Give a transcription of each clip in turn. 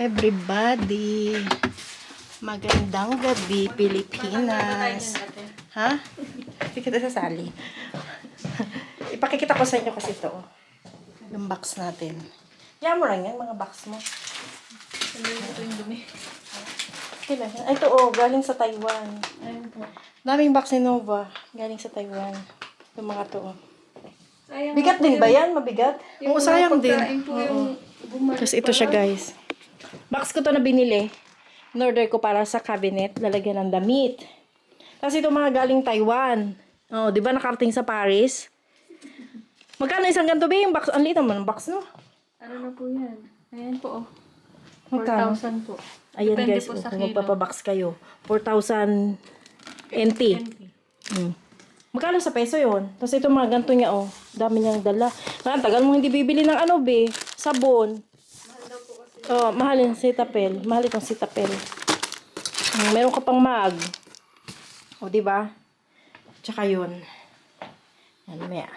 everybody. Magandang gabi, Pilipinas. Ha? Hindi kita sasali. Ipakikita ko sa inyo kasi ito. Yung box natin. Yan mo lang yan, mga box mo. Ito yung dumi. Kailan? Ay, ito galing sa Taiwan. Ayun po. Daming box ni Nova. Galing sa Taiwan. Yung mga to. Sayang Bigat din ba yan? Mabigat? Oo, sayang din. Tapos ito siya, guys. Box ko to na binili. In-order ko para sa cabinet. Lalagyan ng damit. Tapos ito mga galing Taiwan. Oh, di ba nakarating sa Paris? Magkano isang ganito ba yung box? Ang liit naman ang box, no? Ano na po yan? Ayan po, oh. Magkano? 4,000 po. Ayan, Depende guys, po sa kung kilo. magpapabox kayo. 4,000 NT. Magkano sa peso yon? Tapos ito mga ganito niya, oh. Dami niyang dala. Ang tagal mo hindi bibili ng ano, be. Sabon. Mahal daw po kasi. Oh, mahal yung Cetaphil. Mahal itong Cetaphil. Meron ka pang mag. O, diba? Tsaka yun. Yan, maya.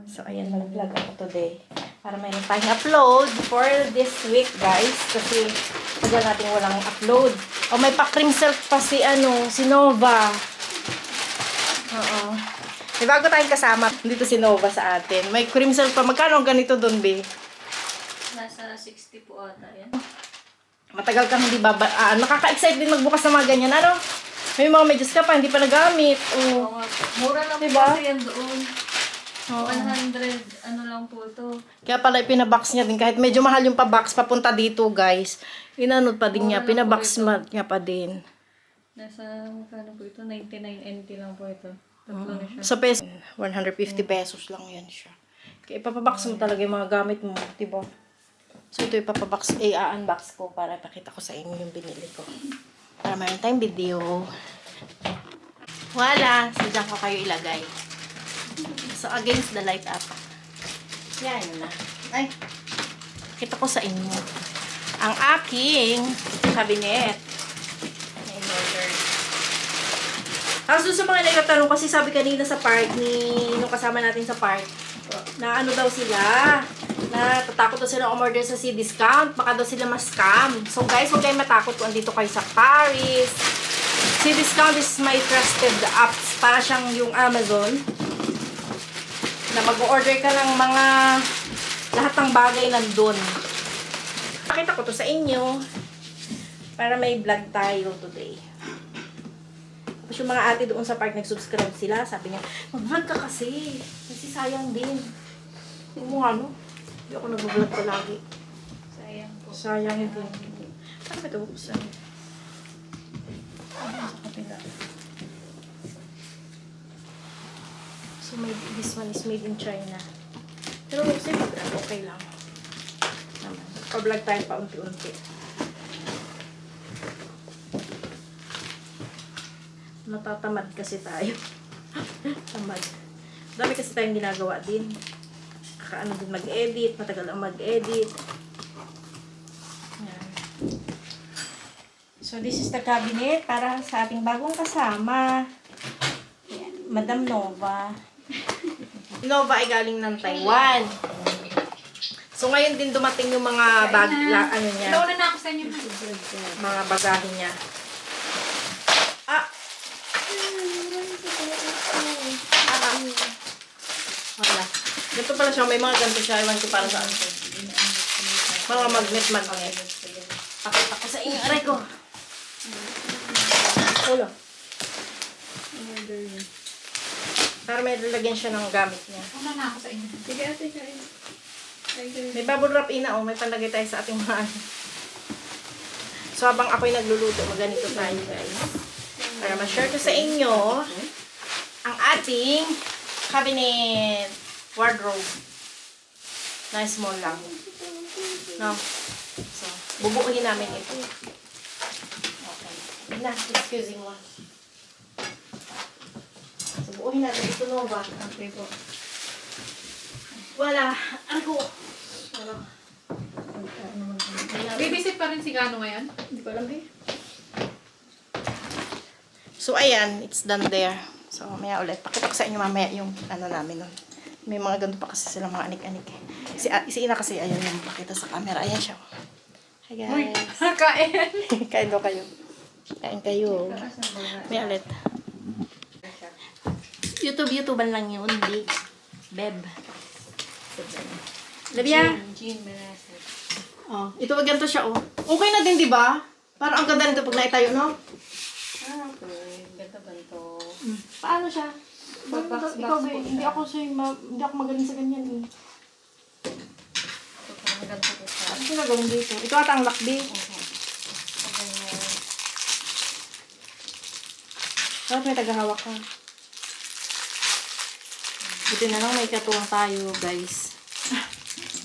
So, ayan, mag-vlog ako today. Para mayroon tayong upload for this week, guys. Kasi, tagal natin walang upload. O, may pa-cream silk pa si Nova. Oo. May bago tayong kasama. Dito si Nova sa atin. May cream silk pa. Magkano ganito doon, be? Nasa 60 po ata yan. Matagal kang hindi nakaka-excite din magbukas ng mga ganyan. Ano? May mga medyas ka pa, hindi pa nagamit. Oo Oh. nga po. Mura lang Diba? po kasi yan doon. Oo. 100, ano lang po to. Kaya pala pinabox niya din. Kahit medyo mahal yung pa-box papunta dito, guys. Inanod pa din niya. Mura lang Pinabox po ito. niya pa din. Nasa, magkano po ito? 99 NT lang po ito. Tatlo na siya. Sa peso, 150 pesos lang yan siya. Kaya ipapabox mo talaga yung mga gamit mo. Diba? So ito ipapabox, unbox ko para ipakita ko sa inyo yung binili ko. Para mayroon tayong video. Wala. So dyan ko kayo ilagay. So against the light up. Yan na. Ay. Kita ko sa inyo. Ang aking cabinet. Na in-order. Tapos doon sa mga nagtatanong kasi sabi kanina sa park nung kasama natin sa park na ano daw sila, na tatakot daw sila umorder sa Cdiscount, baka daw sila ma-scam. So guys, huwag kayong matakot kung andito kayo sa Paris. Cdiscount is my trusted apps. Para siyang yung Amazon na mag-order ka ng mga lahat ng bagay nandun. Pakita ko to sa inyo para may vlog tayo today. Tapos yung mga ate doon sa park nag-subscribe sila, sabi niya, mag-vlog ka kasi sayang din. Yung mga ano, hindi ako nag-vlog palagi. Sayang po. Sayang din. Ano ba ito? Buksan. Sa kapila. So, this one is made in China. Pero, sige, okay lang. Naman. Pa-vlog tayo pa unti-unti. Natatamad kasi tayo. Tamad. Dami kasi tayong ginagawa din. Kakaano din mag-edit. Matagal ang mag-edit. Yan. So, this is the cabinet para sa ating bagong kasama. Yan. Madam Nova. Nova ay galing ng Taiwan. So, ngayon din dumating yung mga bag, ano niya. Nauna na ako sa inyo. Mga bagahe niya. Wala. Ganito pala siya. May mga ganito siya. Iwan ko para saan ko. Mga magnet. Pakita ko sa inyo. Aray ko. Ulo. Para may lalagyan siya ng gamit niya. Nauna na ako sa inyo. Sige ate, kain. May bubble wrap ina. May panlagay tayo sa ating mga ano. So habang ako'y nagluluto, maganito tayo guys. Para ma-share ko sa inyo ang ating cabinet wardrobe. Na small lang. No? So, bubuuhin namin ito. Okay. Na, excuse me. So, buuhin natin ito, Nova. Okay po. Wala. Ako. Ano? Babysit pa rin si Gano ngayon? Hindi ko alam eh. So, ayan. It's done there. So, mamaya ulit. Pakita ko sa inyo mamaya yung ano namin nun. May mga ganito pa kasi silang mga anik-anik eh. Si Ina kasi, ayan yung pakita sa camera. Ayan siya. Hi guys. Kain. Kain daw kayo. Kain kayo. May ulit. YouTubean lang yun, hindi. Beb. Labia. Jean Meneses. Oh, ito ganito siya, oh. Okay na din, di ba? Parang ang ganda nito pag naitayo, no? Okay. Ganto-ganto. Paano siya? Box Ikaw ba, po hindi siya. hindi ako magaling sa ganyan, eh. So, parang ganto po siya. Ano ginagawin dito? Ito ata ang lakbi. So, ganyan. Dapat may tagahawak ka. Buti na lang may katuwang tayo, guys.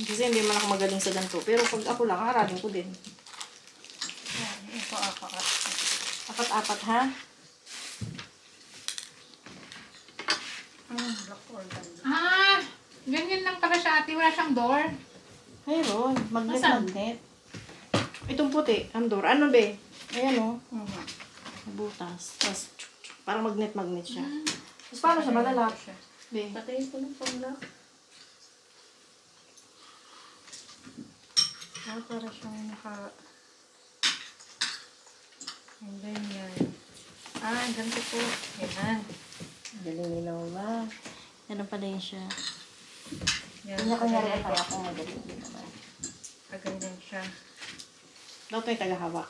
Kasi hindi man ako magaling sa ganito. Pero pag ako lang, aralin ko din. Ito apat. Apat-apat, ha? Black organ. Ganyan lang pala siya, ate. Wala siyang door. Mayroon. Nasaan? Magnet. Itong puti. Ang door. Ano, be? Ayan, oh. Butas. Tapos, parang magnet siya. Tapos, paano siya malalak? Be. Patayin ko ng panglock. Para siyang ang ganyan. Ganito po. Yan. Galing nila ba? Ganun pala yun siya. Yan. Kanya-kanya rin tayo ako magaling din naman. Ganyan siya. Dapat may tagahawak.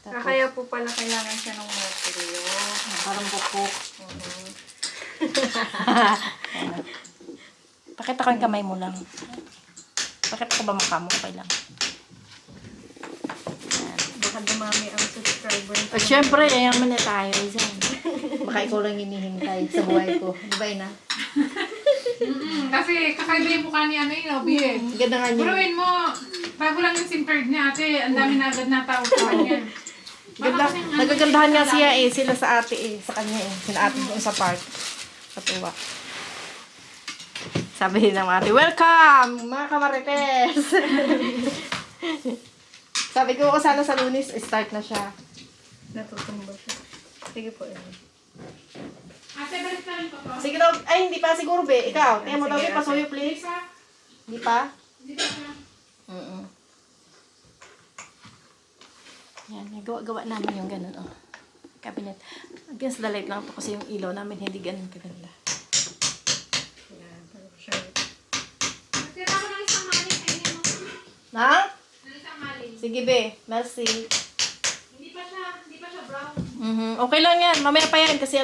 Tapos, Kaya po pala kailangan siya ng martilyo. parang bukok. Oo. Pakita ko yung kamay mo lang. Pakita ko ba mukha mo? Okay lang. Baka dumami ang subscriber. Siyempre, yayaman na tayo. Dyan. Baka ikaw lang hinihintay sa buhay ko. Di ba, Ina? Kasi kakaiba yung mukha ni ano yun, Obi eh. Ganda nga niya. Buruin mo, bago lang yung SIM card niya, ate. Ang dami na agad na tawag sa kanya. Ganda, nagagandahan nga siya eh. Sila sa ate eh. Sa kanya eh. Sina ate doon sa park. Katuwa. Sabi din ng ate, welcome! Mga kamarites! Sabi ko, sana sa Lunes, start na siya. Natutumba siya. Sige po. Ate, balik na rin ko to. Sige daw, ay hindi pa siguro be. Ikaw, tingnan mo daw Sige, yung pasuyo please. Isa, Hindi pa? dito siya. Yan, gawa namin yung ganun, oh. Cabinet. Against the light lang to kasi yung ilaw namin hindi ganun kaganda. Yan. Pero siya. Tira ko ng isang malin sa inyo. Na? Ng isang malin. Sige be, merci. Hindi pa siya brown. Okay lang yan, mamaya pa yan kasi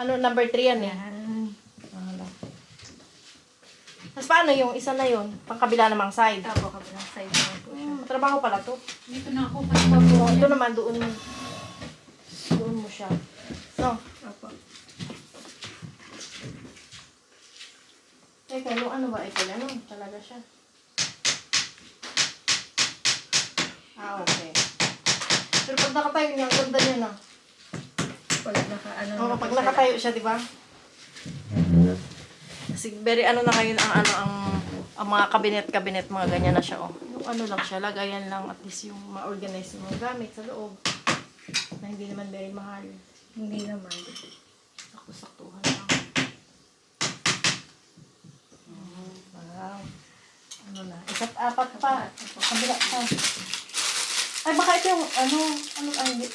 number 3 yan eh. Tapos paano yung isa na yun? Pangkabila namang side. Tabo ka ba ng side naman po siya. Matrabaho pala to. Dito na ako. Kasi Ito naman, doon mo siya. No? Opo. Teka, ano ba? Ito ano? Talaga siya. Okay. Pero pag nakatayo niya, ang ganda niya na. Pag naka-ano. Oo, pag nakatayo siya, di ba? Kasi very na ngayon ang mga kabinet, mga ganyan na siya, oh. Yung ano lang siya, lagayan lang at least yung ma-organize yung mga gamit sa loob. Na hindi naman very mahal. Hindi naman. Sakto-saktuhan lang. Wow. Ano na? Apat pa. Kabila pa. Ay, baka ito yung, ay, hindi.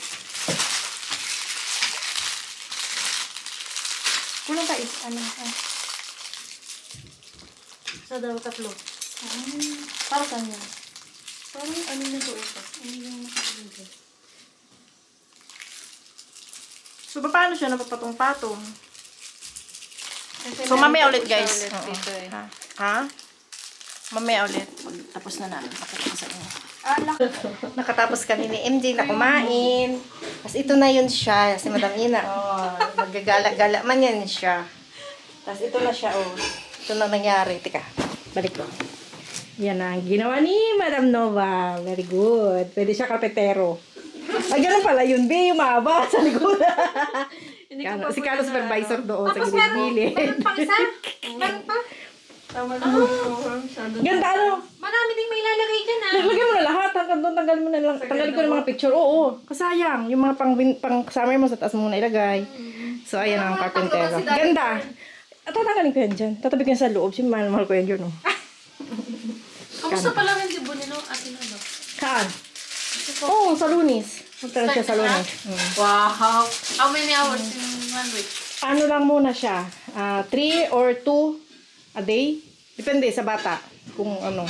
Kulang ka Sa dalawa tatlo. Para saan yan? Parang ano na po ito? Ano yung nakalagay? So, paano siya napapatong-patong? Kasi So, meron mamaya pa ulit, po siya guys. ulit Oo. dito eh. Ha? Mamaya ulit. Pag tapos na namin. Pakita ko sa inyo. Nakatapos kami ni MJ na kumain. Tapos ito na yun siya. Si Madam Ina. Oh, magagala-gala man yan siya. Tapos ito na siya. Oh. Ito na nangyari. Teka, balik ko. Yan na ang ginawa ni Madam Nova. Very good. Pwede siya kapetero. Ay, ganun pala yun. Be, yung mahaba sa likod. Si Carlos supervisor doon sa gilid-gilid. Meron pang isa? Meron pa? Tama naman po. Ganda ano? Marami ding may ilalagay dyan ah. Lagyan mo na lahat. Hanggang doon, tanggalin mo na lang. Tanggalin ko ng mga picture. Oo. Kasayang. Yung mga pang summer mo sa taas mo na ilagay. So, ayan ang carpentero. Ganda. Tatanggalin ko yan dyan. Tatabi ko yan sa loob. Mahal ko yan dyan, oh. Kamusta pala rin di Bonino? Atin ano? Kaan? Oo, sa Lunis. Magkaroon siya sa Start na Lunis. Wow! How many hours in 1 week? Ano lang muna siya. 3 or 2 a day. Depende sa bata. Kung ano.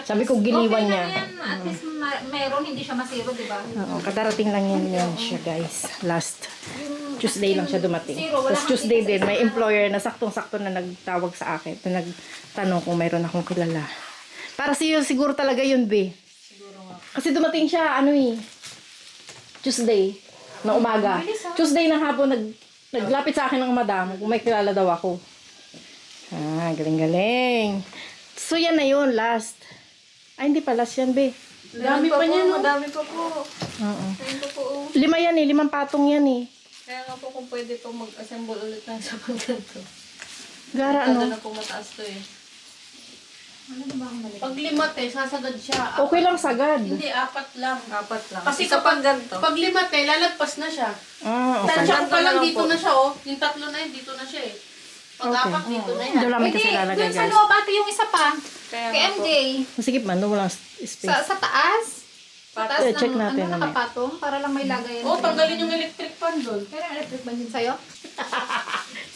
Sabi ko, giliwan niya. Okay lang yan. At least meron, hindi siya masiro, di ba? Oo, kadarating lang yan siya, guys. Last Tuesday lang siya dumating. Zero, wala Tapos kang Tuesday kita din, sa may isa. employer na saktong-sakto na nagtawag sa akin. Na nagtanong kung mayroon akong kilala. Para siguro talaga yun, be. Kasi dumating siya, Tuesday na umaga. Tuesday na hapon, naglapit sa akin ng madam kung may kilala daw ako. Galing-galing. So, yan na yun, last. Ay, hindi pa last yan, be. Dami pa niya, no? Madami pa po. Oo. Ayun po po. 5 yan 5 patong yan Kaya nga po kung pwede po mag-assemble ulit ng sabang ganito. Gara, Ano ano? na po mataas to eh. Ano na ba ang mali? Pag limat sasagad siya. Okay lang sagad. Hindi, 4 lang. Apat lang. Kasi Isa kapag pang ganito. pag limat lalagpas na siya. Okay. Tansya ko pa lang Ganito na lang dito po. na siya, oh. Yung 3 na yun, dito na siya eh. Pag Okay. 4 dito na yan. Doon lang may kasi lalagay, dun sa guys. loob ate yung isa pa. Kaya Kay nga po. MJ. Sige man, walang space. Sa taas. Sa taas Eh, check ng natin ano, mamaya. nakapatong. Para lang may lagayan. Oh, tanggalin yung electric fan doon. Pero ang electric ban yun sa'yo?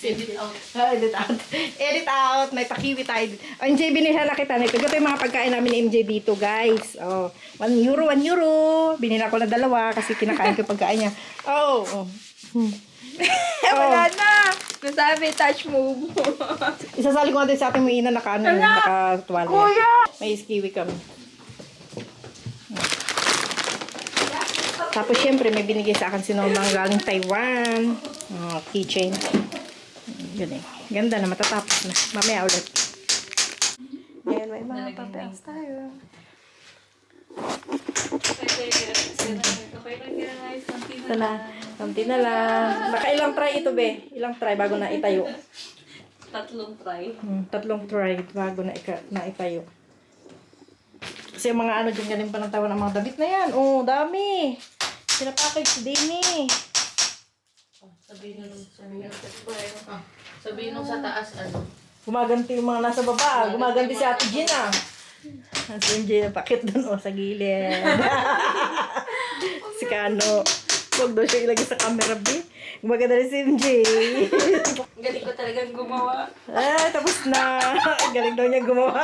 Edit out. Edit out. Edit out. May pakiwi tayo. O, MJ, binila na kita nito. Ito yung mga pagkain namin ni MJ dito, guys. Oh, 1 euro, 1 euro. Binila ko na 2 kasi kinakain ko yung pagkain niya. Oh. Wala na. Nasabi, touch move. Isasali ko natin sa ating may ina naka-tuwalya. Kuya! May kiwi kami. Tapos, syempre, may binigay sa akin si Nomang galing Taiwan. Keychain. Galing. Ganda na, matatapos na. Mamaya ulit. Ayan, may mga papels tayo. Okay lang yan, guys. Konti Ito na. Kamti na lang. Nakailang try ito, be? Ilang try bago na itayo? 3 try. 3 try bago na itayo. Kasi yung mga ano dyan, galing pa ng tawa ng mga damit na yan. Oh, dami. Pinapackage din eh. Sabihin nung sa taas, ano. Gumaganti yung mga nasa baba. Gumaganti si Ate Gina. Si MJ na pakit doon sa gilid. Si Kano. Huwag daw siya ilagay sa camera, be. Gumaganda rin si MJ. Galing ko talagang gumawa. Tapos na. Galing daw niya gumawa.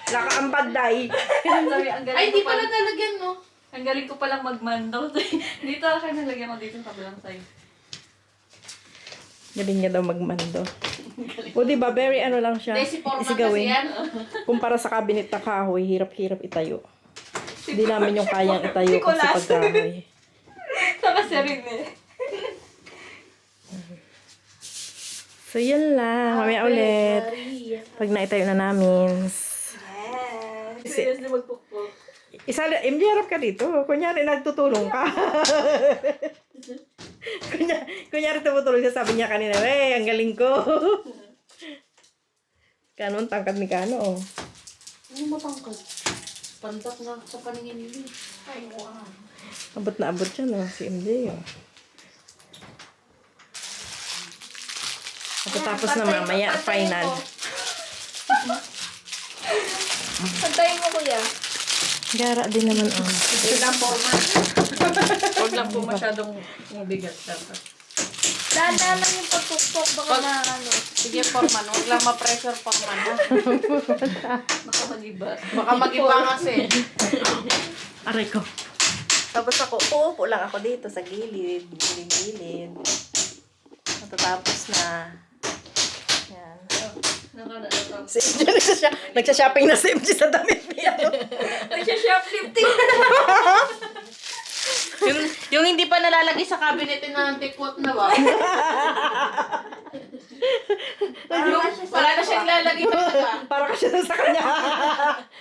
Nakaambag day. Sabi, ang galing Ay, hindi ko pala nalagyan, no? Ang galing ko palang magmando. Dito ako nalagyan ko dito sa kabilang side. Galing niya daw magmando. O diba, very ano lang siya. Desi format kasi Isigawin. yan. Kumpara sa cabinet na kahoy, hirap-hirap itayo. Hindi namin yung kayang itayo Hindi ko kasi pag kahoy. Saka siya rin eh. So, yun lang. Mamaya ulit. Pag naitayo na namin. Seriously magpukpok. MJ, harap ka dito. Kunyari, nagtutulong ka. Kunyari, tumutulong siya. Sabi niya kanina, ang galing ko. Kano, ang tangkad ni Kano, oh. Ano matangkad? Pantak na sa paningin nila. Ay, wow. Abot na abot siya, no? Si MJ, oh. Tapos na mamaya, final. Pantayin mo kuya. Gara din naman, oh. Ito lang format. Huwag lang po masyadong mabigat dapat. Dahan-dahan lang yung pagpukpok. Baka na ano. Sige, forman. Huwag lang ma-pressure forman, ha? Baka mag-iba. Baka mag-iba kasi. Aray ko. Tapos ako, uupo lang ako dito sa gilid. Gilid. Matatapos na. Yan. Si MJ nagsha-shopping na si MJ sa damit niya. Nagsha-shoplifting. yung hindi pa nalalagay sa cabinet na ng tikwot na ba? Wala na siya ilalagay talaga. Para kasi sa kanya.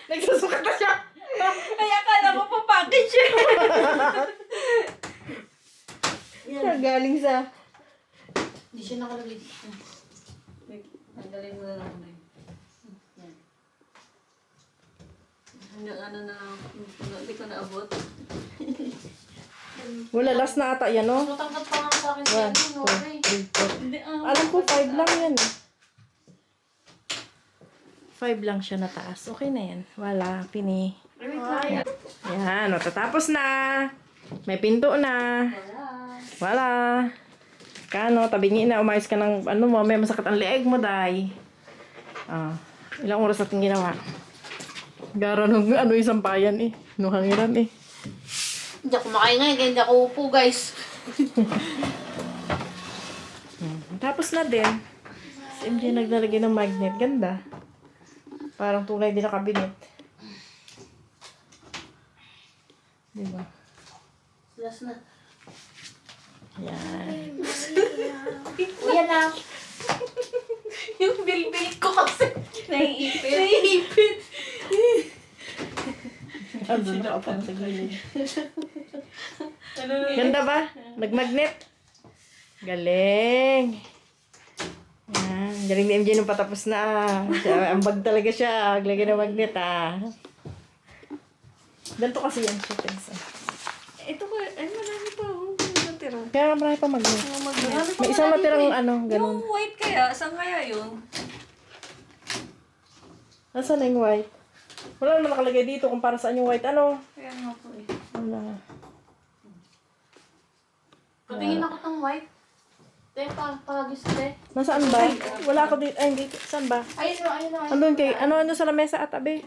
Nagsusukat na siya. Kaya kala mo pa package siya. Yan. Galing sa... Hindi siya nakalagay dito. Ang galing mo na lang na hanggang ano na, hindi ko naabot. Wala, last na ata yan, no? Matangkad pa nga sa akin si One, ano, two. okay. Hindi, Alam ko 5 lang yan. 5 lang siya na taas. Okay na yan. Wala, pini. Wait lang. Yan, o, tatapos na. May pinto na. Wala. Kano, tabingin na. Umayos ka ng, ano mo, may masakit ang leeg mo, day. Ilang oras natin ginawa? Gara nung, isang bayan eh. Nung hangiran eh. Hindi ako makain ngayon, kaya hindi ako upo, guys. Tapos na din. Si MJ naglalagay ng magnet. Ganda. Parang tunay din na kabinet. Diba? Last na. Yan. Kuya na. Yung bilbil ko kasi. Naiipit. Naiipit. Andun na pa sa gilid. Ganda ba? Nagmagnet. Galing. Yan. Galing ni MJ nung patapos na. Ambag talaga siya. Maglagay ng magnet Ganito kasi yan siya. Tensa. Ito ko, ay marami pa. Natira. Kaya marami pa magnet. May isang natirang ganun. Yung white kaya, saan kaya yun? Nasaan na yung white? Wala naman nakalagay dito kung para saan yung white. Ano? Kaya nga po eh. Wala. Patingin ako ng white. Te, pagis te. Nasaan ba? Wala ako dito. Ay, hindi. Saan ba? Ayun o, ayun o. Andun kay, ano sa lamesa at abe.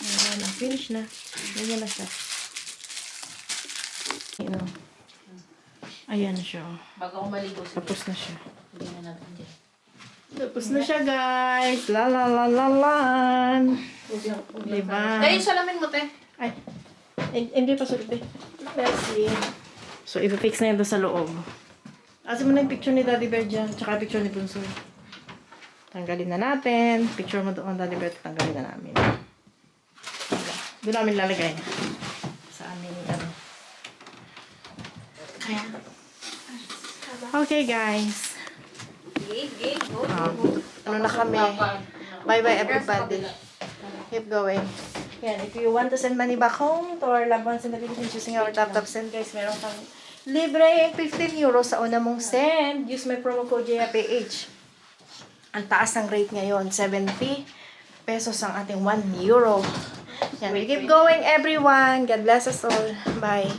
Ayan na, finish na. Ganyan na siya. Ayan o. Ayan na siya. Bago ako maligo, sige. Tapos na siya. Hindi na natin dyan. Tapos na siya, guys. La la la la lan. Diba? Dahil salamin mo, te. Ay. Hindi pa sulit eh. Merci. So, ipifix na yun doon sa loob. Asin mo na yung picture ni Daddy Bear dyan. Tsaka yung picture ni Bunso. Tanggalin na natin. Picture mo doon, Daddy Bear. Tanggalin na namin. Doon namin lalagay. Sa aming Ayan. Okay, guys. Ano na kami? Bye-bye, everybody. Keep going. Yan, if you want to send money back home to our loved ones in the Philippines using our TapTap Send, guys, meron kang libre 15 euros sa una mong send. Use my promo code JAPH. Ang taas ng rate ngayon, 70 pesos ang ating 1 euro. Yan, we keep going, everyone. God bless us all. Bye.